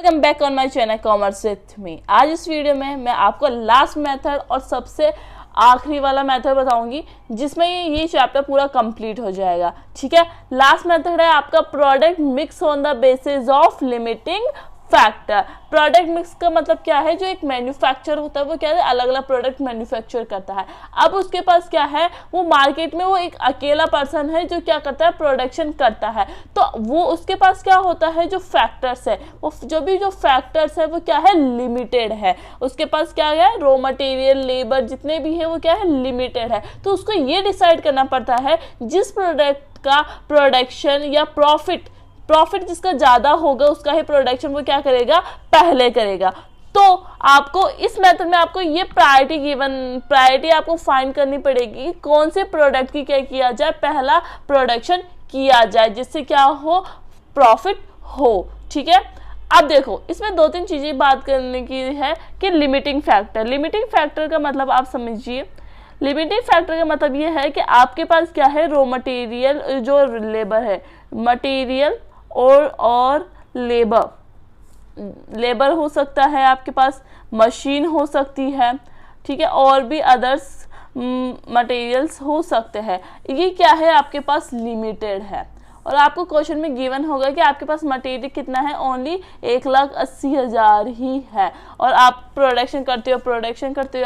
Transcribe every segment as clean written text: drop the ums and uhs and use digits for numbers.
Welcome back on my channel commerce with me. आज इस video में मैं आपको लास्ट मेथड और सबसे आखिरी वाला मेथड बताऊंगी जिसमें ये चैप्टर पूरा कंप्लीट हो जाएगा। ठीक है, लास्ट मेथड है आपका product mix on the basis of limiting factor. Product mix का मतलब क्या है, जो एक मैन्युफैक्चर होता है वो क्या है, अलग अलग प्रोडक्ट मैन्युफैक्चर करता है। अब उसके पास क्या है, वो मार्केट में वो एक अकेला पर्सन है जो क्या करता है, प्रोडक्शन करता है। तो वो उसके पास क्या होता है, जो फैक्टर्स है वो जो फैक्टर्स है वो क्या है, लिमिटेड है। उसके पास क्या है, रॉ मटेरियल, लेबर जितने भी है वो क्या है, लिमिटेड है। तो उसको ये डिसाइड करना पड़ता है जिस प्रोडक्ट का प्रोडक्शन या प्रॉफिट जिसका ज्यादा होगा उसका ही प्रोडक्शन वो क्या करेगा, पहले करेगा। तो आपको इस मेथड में आपको ये प्रायोरिटी आपको फाइंड करनी पड़ेगी, कौन से प्रोडक्ट की क्या किया जाए, पहला प्रोडक्शन किया जाए जिससे क्या हो, प्रॉफिट हो। ठीक है, अब देखो इसमें दो तीन चीजें बात करने की है कि लिमिटिंग फैक्टर का मतलब आप समझिए। लिमिटिंग फैक्टर का मतलब ये है कि आपके पास क्या है, रॉ मटेरियल जो लेबर है, मटेरियल और लेबर हो सकता है, आपके पास मशीन हो सकती है, ठीक है, और भी अदर्स मटेरियल्स हो सकते हैं। ये क्या है, आपके पास लिमिटेड है। और आपको क्वेश्चन में गिवन होगा कि आपके पास मटेरियल कितना है, ओनली 1,80,000 ही है। और आप प्रोडक्शन करते हो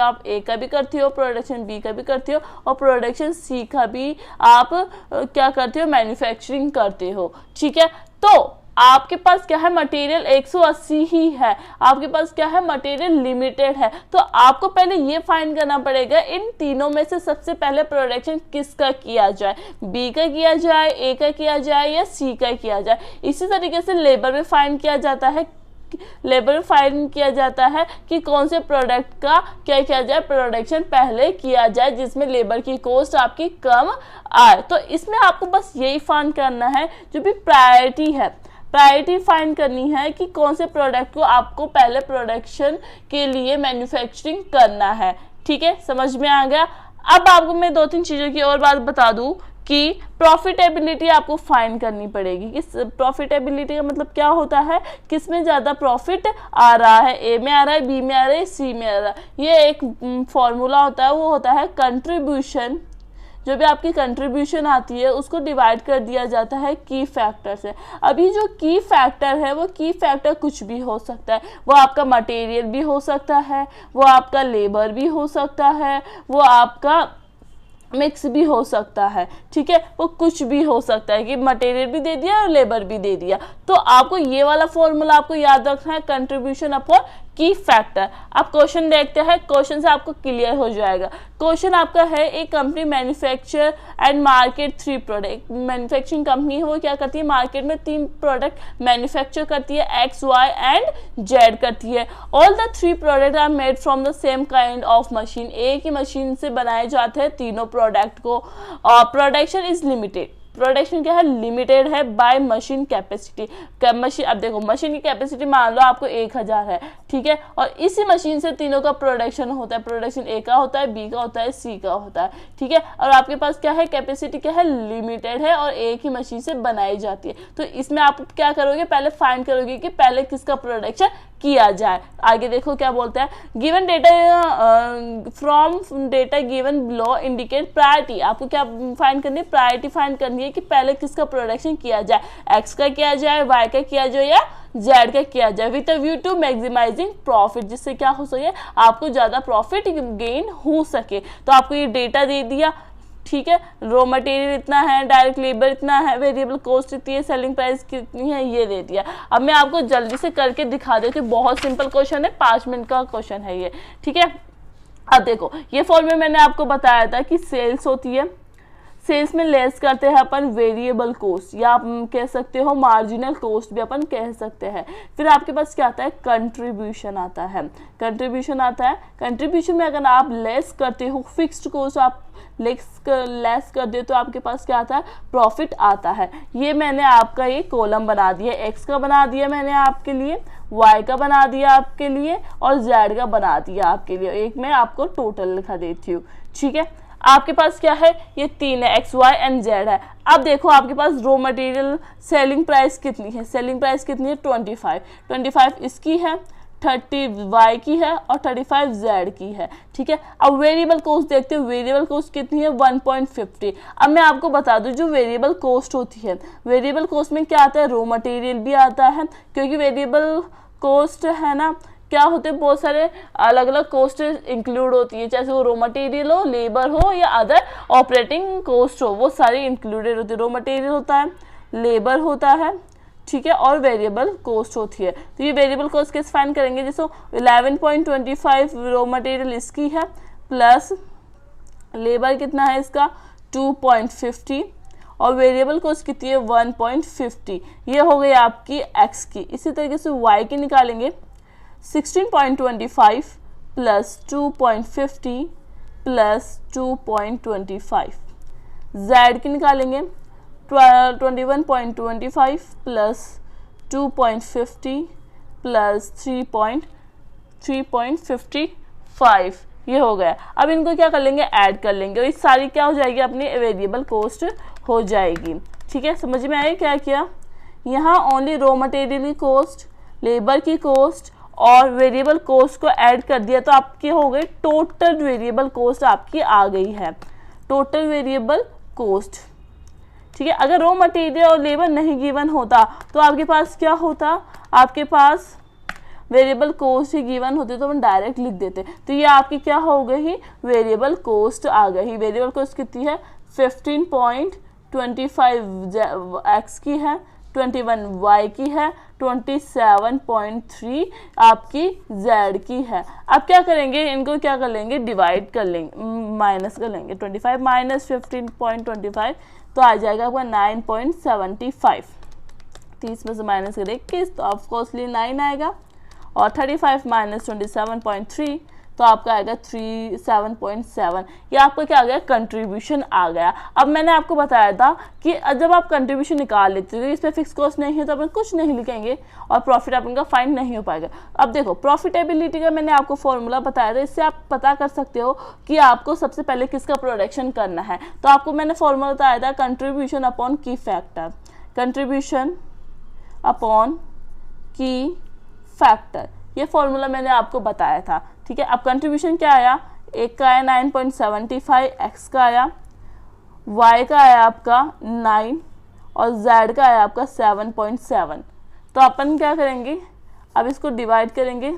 आप ए का भी करते हो, प्रोडक्शन बी का भी करते हो, और प्रोडक्शन सी का भी आप क्या करते हो, मैन्युफैक्चरिंग करते हो। ठीक है, तो आपके पास क्या है, मटेरियल 180 ही है, आपके पास क्या है, मटेरियल लिमिटेड है। तो आपको पहले ये फाइंड करना पड़ेगा इन तीनों में से सबसे पहले प्रोडक्शन किसका किया जाए, बी का किया जाए, ए का किया जाए या सी का किया जाए। इसी तरीके से लेबर में फाइंड किया जाता है कि कौन से प्रोडक्ट का क्या किया जाए, प्रोडक्शन पहले किया जाए जिसमें लेबर की कॉस्ट आपकी कम आए। तो इसमें आपको बस यही फाइंड करना है, जो भी प्रायोरिटी फाइंड करनी है कि कौन से प्रोडक्ट को आपको पहले प्रोडक्शन के लिए मैन्युफैक्चरिंग करना है। ठीक है, समझ में आ गया। अब आपको मैं दो तीन चीजों की और बात बता दूं कि प्रॉफिटेबिलिटी आपको फाइंड करनी पड़ेगी। कि प्रॉफिटेबिलिटी का मतलब क्या होता है, किसमें ज्यादा प्रॉफिट आ रहा है, ए में आ रहा है, बी में आ रहा है, सी में आ रहा है। ये एक फॉर्मूला होता है, वो होता है कंट्रीब्यूशन। जो भी आपकी कंट्रीब्यूशन आती है उसको डिवाइड कर दिया जाता है की फैक्टर से। अभी जो की फैक्टर है वो की फैक्टर कुछ भी हो सकता है, वो आपका मटेरियल भी हो सकता है, वो आपका लेबर भी हो सकता है, वो आपका मिक्स भी हो सकता है। ठीक है, वो कुछ भी हो सकता है कि मटेरियल भी दे दिया और लेबर भी दे दिया। तो आपको ये वाला फॉर्मूला आपको याद रखना है, कंट्रीब्यूशन अपॉन की फैक्टर। अब क्वेश्चन देखते हैं, क्वेश्चन से आपको क्लियर हो जाएगा। क्वेश्चन आपका है, एक company manufacture and market 3 product. Manufacturing company है वो क्या करती है, मार्केट में 3 प्रोडक्ट मैन्युफैक्चर करती है, X, Y एंड Z करती है। All the 3 product are made from the same kind of machine. एक ही मशीन से बनाए जाते हैं तीनों प्रोडक्ट को। प्रोडक्शन इज लिमिटेड, प्रोडक्शन क्या है, लिमिटेड है बाय मशीन कैपेसिटी। मशीन, अब देखो मशीन की कैपेसिटी मान लो आपको 1,000 है, ठीक है, और इसी मशीन से तीनों का प्रोडक्शन होता है। प्रोडक्शन ए का होता है, बी का होता है, सी का होता है। ठीक है, और आपके पास क्या है, कैपेसिटी क्या है, लिमिटेड है और एक ही मशीन से बनाई जाती है। तो इसमें आप क्या करोगे, पहले फाइंड करोगे कि पहले किसका प्रोडक्शन किया जाए। आगे देखो क्या बोलते हैं, given data from data given below indicate priority. आपको क्या फाइंड करनी है, प्रायोरिटी फाइंड करनी है कि पहले किसका प्रोडक्शन किया जाए, एक्स का किया जाए, वाई का किया जाए या जेड का किया जाए, with a view to maximising profit, जिससे क्या हो सके, आपको ज्यादा प्रॉफिट गेन हो सके। तो आपको ये डेटा दे दिया, ठीक है, रॉ मटेरियल इतना है, डायरेक्ट लेबर इतना है, वेरिएबल कॉस्ट इतनी है, सेलिंग प्राइस कितनी है, ये दे दिया। अब मैं आपको जल्दी से करके दिखा देती हूँ, बहुत सिंपल क्वेश्चन है, 5 मिनट का क्वेश्चन है ये। ठीक है, अब देखो ये फॉर्म में मैंने आपको बताया था कि सेल्स होती है, सेल्स में लेस करते हैं अपन वेरिएबल कॉस्ट, या आप कह सकते हो मार्जिनल कॉस्ट भी अपन कह सकते हैं। फिर आपके पास क्या आता है, कंट्रीब्यूशन आता है। कंट्रीब्यूशन में अगर आप लेस करते हो फिक्स्ड कॉस्ट, आप लेस कर दे तो आपके पास क्या आता है, प्रॉफिट आता है। ये मैंने आपका ये कॉलम बना दिया, एक्स का बना दिया मैंने आपके लिए, वाई का बना दिया आपके लिए और जेड का बना दिया आपके लिए। एक मैं आपको टोटल लिखा देती हूँ। ठीक है, आपके पास क्या है, ये 3 है, एक्स वाई एंड जेड है। अब देखो आपके पास रॉ मटेरियल सेलिंग प्राइस कितनी है, सेलिंग प्राइस कितनी है 25 इसकी है, 30 वाई की है और 35 जेड की है। ठीक है, अब वेरिएबल कॉस्ट देखते हैं, वेरिएबल कॉस्ट कितनी है 1.50। अब मैं आपको बता दूं जो वेरिएबल कॉस्ट होती है, वेरिएबल कॉस्ट में क्या आता है, रॉ मटेरियल भी आता है, क्योंकि वेरिएबल कॉस्ट है ना, क्या होते हैं बहुत सारे अलग अलग कॉस्ट इंक्लूड होती है, चाहे वो रॉ मटेरियल हो, लेबर हो या अदर ऑपरेटिंग कॉस्ट हो, वो सारी इंक्लूडेड होती है। रॉ मटेरियल होता है, लेबर होता है, ठीक है, और वेरिएबल कॉस्ट होती है। तो ये वेरिएबल कॉस्ट कैसे फाइंड करेंगे, जैसे 11.25 रॉ मटेरियल इसकी है प्लस लेबर कितना है इसका 2.50 और वेरिएबल कॉस्ट कितनी है 1.50। ये हो गई आपकी एक्स की। इसी तरीके से वाई की निकालेंगे 16.25 प्लस 2.50 प्लस 2.25। जेड की निकालेंगे 21.25 प्लस 2.50 प्लस 3.55। ये हो गया। अब इनको क्या कर लेंगे, ऐड कर लेंगे और ये सारी क्या हो जाएगी, अपनी वेरिएबल कॉस्ट हो जाएगी। ठीक है, समझ में आया क्या किया, यहाँ ओनली रॉ मटेरियल की कॉस्ट, लेबर की कॉस्ट और वेरिएबल कॉस्ट को ऐड कर दिया तो आपकी हो गई टोटल वेरिएबल कॉस्ट आपकी आ गई है, टोटल वेरिएबल कॉस्ट। ठीक है, अगर रॉ मटेरियल और लेबर नहीं गिवन होता तो आपके पास क्या होता, आपके पास वेरिएबल कॉस्ट ही गिवन होती तो हम डायरेक्ट लिख देते। तो ये आपकी क्या हो गई, वेरिएबल कॉस्ट आ गई। वेरिएबल कॉस्ट कितनी है 15.25 एक्स की है, 21 वाई की है, 27.3 आपकी जेड की है। अब क्या करेंगे, इनको क्या कर लेंगे, डिवाइड कर लेंगे, माइनस कर लेंगे। 25 माइनस 15.25 तो आ जाएगा आपका 9.75। 30 में से माइनस करें 21 तो ऑफकोर्सली 9 आएगा और 35 माइनस 27.3 तो आपका आएगा 37.7। ये आपका क्या आ गया, कंट्रीब्यूशन आ गया। अब मैंने आपको बताया था कि जब आप कंट्रीब्यूशन निकाल लेते हो तो इसमें फिक्स कॉस्ट नहीं है तो अपन कुछ नहीं लिखेंगे और प्रॉफिट आपका फाइंड नहीं हो पाएगा। अब देखो प्रॉफिटेबिलिटी का मैंने आपको फॉर्मूला बताया था, इससे आप पता कर सकते हो कि आपको सबसे पहले किसका प्रोडक्शन करना है। तो आपको मैंने फॉर्मूला बताया था कंट्रीब्यूशन अपॉन की फैक्टर, कंट्रीब्यूशन अपॉन की फैक्टर, ये फॉर्मूला मैंने आपको बताया था। ठीक है, अब कंट्रीब्यूशन क्या आया, एक का आया 9.75, एक्स का आया, वाई का आया आपका 9 और जेड का आया आपका 7.7। तो अपन क्या करेंगे, अब इसको डिवाइड करेंगे।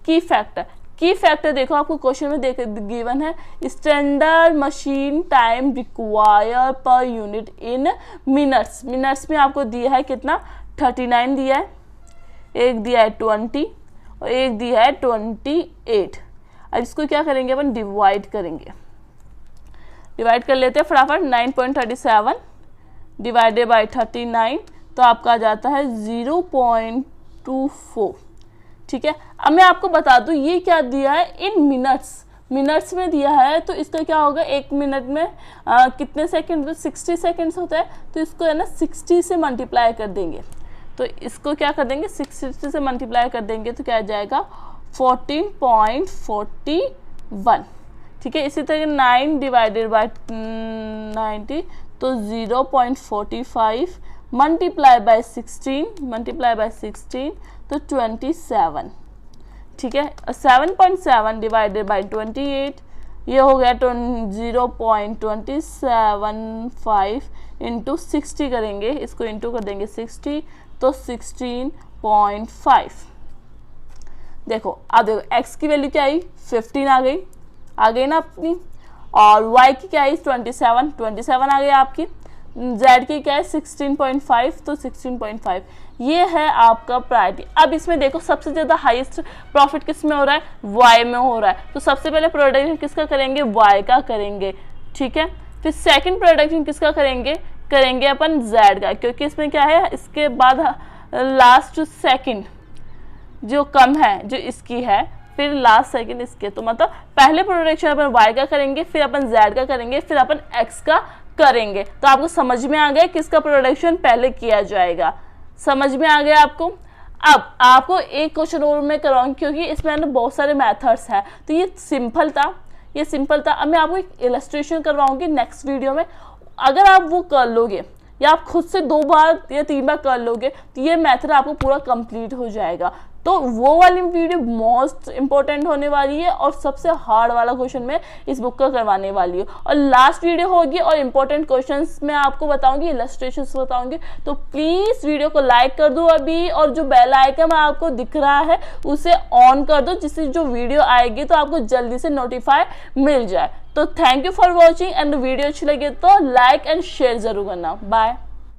की फैक्टर, की फैक्टर देखो आपको क्वेश्चन में गिवन है, standard machine time require per unit in minutes. Minutes में आपको दिया है कितना 39 दिया है, एक दिया है 20 और एक दिया है 28। अब इसको क्या करेंगे अपन, डिवाइड करेंगे। डिवाइड कर लेते हैं फटाफट। 9.37 डिवाइडेड बाय 39 तो आपका आ जाता है 0.24। ठीक है, अब मैं आपको बता दूं ये क्या दिया है इन मिनट्स, मिनट्स में दिया है तो इसका क्या होगा, एक मिनट में कितने सेकंड, 60 सेकंड्स होता है तो इसको है ना 60 से मल्टीप्लाई कर देंगे। तो इसको क्या कर देंगे 60 से मल्टीप्लाई कर देंगे तो क्या आ जाएगा 14.41। ठीक है, इसी तरह 9 डिवाइडेड बाय 90 तो 0.45 मल्टीप्लाई बाय 16 तो 27। ठीक है, 7.7 डिवाइडेड बाय 28 ये हो गया 0.275 इंटू 60 करेंगे, इसको इंटू कर देंगे 60 तो 16.5। देखो अब देखो x की वैल्यू क्या आई 15 आ गई ना अपनी, और y की क्या आई 27 आ गई आपकी, z की क्या है 16.5 तो 16.5। ये है आपका प्रायोरिटी। अब इसमें देखो सबसे ज़्यादा हाईएस्ट प्रॉफिट किस में हो रहा है, y में हो रहा है, तो सबसे पहले प्रोडक्शन किसका करेंगे, y का करेंगे। ठीक है, फिर सेकंड प्रोडक्शन किसका करेंगे अपन z का, क्योंकि इसमें क्या है, इसके बाद लास्ट सेकंड जो कम है जो इसकी है, फिर लास्ट सेकंड इसके, तो मतलब पहले प्रोडक्शन अपन y का करेंगे, फिर अपन z का करेंगे, फिर अपन x का करेंगे। तो आपको समझ में आ गया किसका प्रोडक्शन पहले किया जाएगा, समझ में आ गया आपको। अब आपको एक क्वेश्चन और मैं कराऊंगी क्योंकि इसमें ना बहुत सारे मेथड्स हैं, तो ये सिंपल था, ये सिंपल था। अब मैं आपको एक इलस्ट्रेशन करवाऊंगी नेक्स्ट वीडियो में, अगर आप वो कर लोगे या आप खुद से 2 बार या 3 बार कर लोगे तो ये मेथड आपको पूरा कंप्लीट हो जाएगा। तो वो वाली वीडियो मोस्ट इंपॉर्टेंट होने वाली है और सबसे हार्ड वाला क्वेश्चन मैं इस बुक का करवाने वाली हूँ, और लास्ट वीडियो होगी और इंपॉर्टेंट क्वेश्चंस मैं आपको बताऊंगी, इलस्ट्रेशंस बताऊंगी। तो प्लीज वीडियो को लाइक कर दो अभी, और जो बेल आइकन आपको दिख रहा है उसे ऑन कर दो, जिससे जो वीडियो आएगी तो आपको जल्दी से नोटिफाई मिल जाए। तो thank you for watching, and video अच्छी लगे तो लाइक एंड शेयर जरूर करना। बाय।